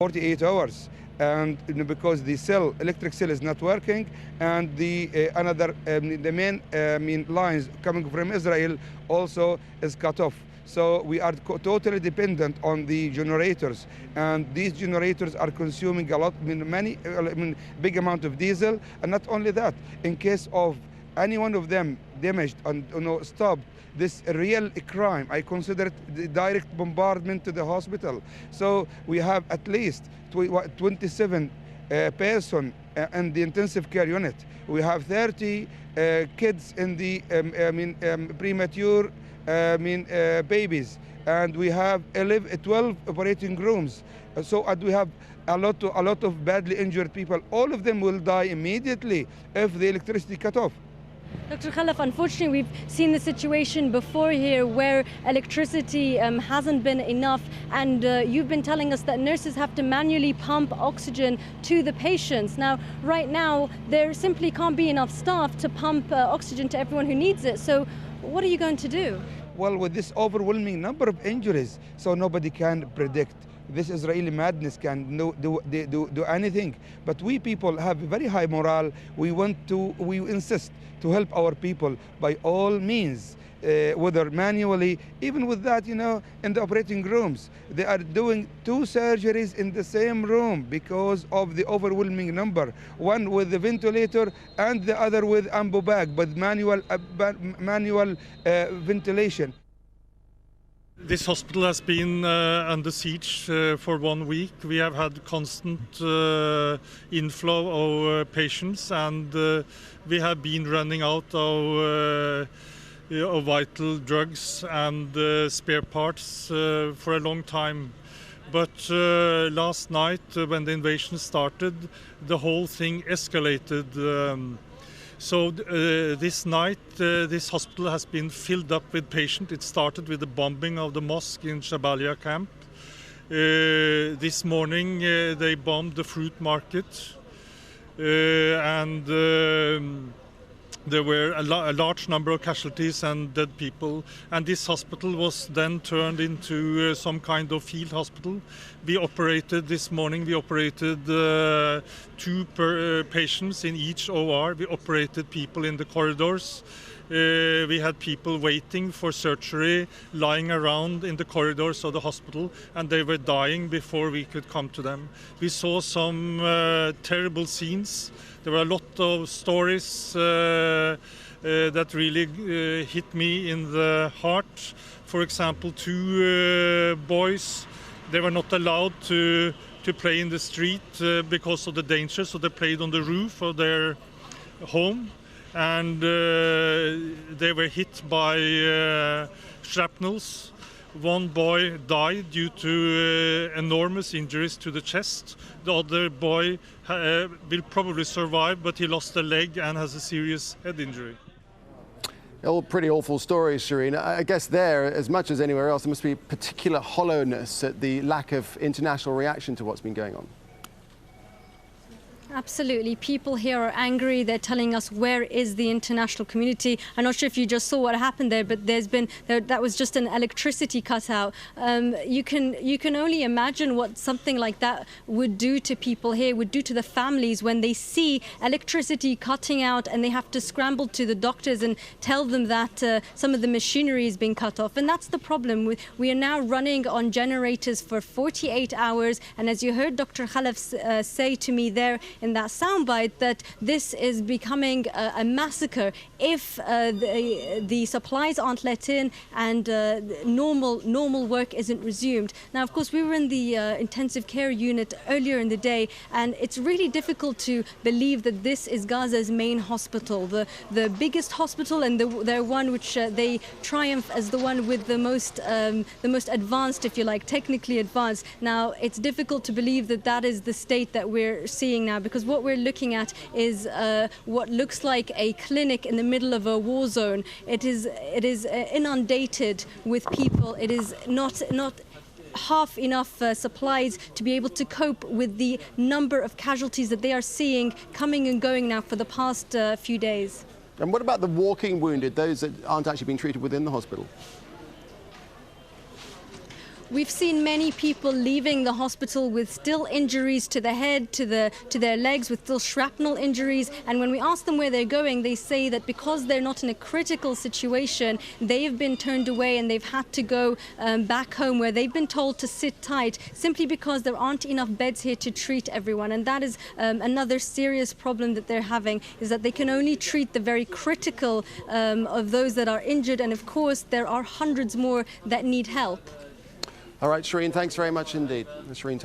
48 hours. And because the electric cell is not working, and the main lines coming from Israel also is cut off. So we are totally dependent on the generators, and these generators are consuming a lot, big amount of diesel. And not only that, in case of any one of them damaged and stopped, this real crime, I consider it the direct bombardment to the hospital. So we have at least 27 person in the intensive care unit. We have 30 kids in the premature babies, and we have 12 operating rooms. So we have a lot of badly injured people. All of them will die immediately if the electricity cut off. Dr. Khalaf, unfortunately, we've seen the situation before here where electricity hasn't been enough, and you've been telling us that nurses have to manually pump oxygen to the patients. Now, right now, there simply can't be enough staff to pump oxygen to everyone who needs it. So what are you going to do? Well, with this overwhelming number of injuries, so nobody can predict. This Israeli madness can do anything. But we people have very high morale. We insist to help our people by all means, whether manually, even with that, in the operating rooms. They are doing 2 surgeries in the same room because of the overwhelming number. One with the ventilator and the other with ambu bag, but manual ventilation. This hospital has been under siege for 1 week. We have had constant inflow of patients, and we have been running out of vital drugs and spare parts for a long time. But last night, when the invasion started, the whole thing escalated. So this night, this hospital has been filled up with patients. It started with the bombing of the mosque in Jabalia camp. This morning, they bombed the fruit market, and there were a large number of casualties and dead people. And this hospital was then turned into some kind of field hospital. We operated this morning, 2 patients in each OR. We operated people in the corridors. We had people waiting for surgery, lying around in the corridors of the hospital, and they were dying before we could come to them. We saw some terrible scenes. There were a lot of stories that really hit me in the heart. For example, 2 boys, they were not allowed to play in the street because of the danger, so they played on the roof of their home. And they were hit by shrapnels. One boy died due to enormous injuries to the chest. The other boy will probably survive, but he lost a leg and has a serious head injury. All pretty awful stories, Shireen. I guess there, as much as anywhere else, there must be particular hollowness at the lack of international reaction to what's been going on. Absolutely. People here are angry. They're telling us, where is the international community? I'm not sure if you just saw what happened there, but that was just an electricity cutout. You can only imagine what something like that would do to people here, would do to the families when they see electricity cutting out and they have to scramble to the doctors and tell them that some of the machinery is being cut off. And that's the problem. We are now running on generators for 48 hours. And as you heard Dr. Khalaf say to me there in that soundbite, that this is becoming a massacre if the supplies aren't let in and normal work isn't resumed. Now, of course, we were in the intensive care unit earlier in the day, and it's really difficult to believe that this is Gaza's main hospital, the biggest hospital, and the one which they triumph as the one with the most advanced, if you like, technically advanced. Now, it's difficult to believe that that is the state that we're seeing now, because what we're looking at is what looks like a clinic in the middle of a war zone. It is inundated with people. It is not half enough supplies to be able to cope with the number of casualties that they are seeing coming and going now for the past few days. And what about the walking wounded, those that aren't actually being treated within the hospital? We've seen many people leaving the hospital with still injuries to the head, to their legs, with still shrapnel injuries. And when we ask them where they're going, they say that because they're not in a critical situation, they've been turned away and they've had to go back home, where they've been told to sit tight simply because there aren't enough beds here to treat everyone. And that is another serious problem that they're having, is that they can only treat the very critical of those that are injured. And of course, there are hundreds more that need help. All right, Shireen, thanks very much indeed. Shireen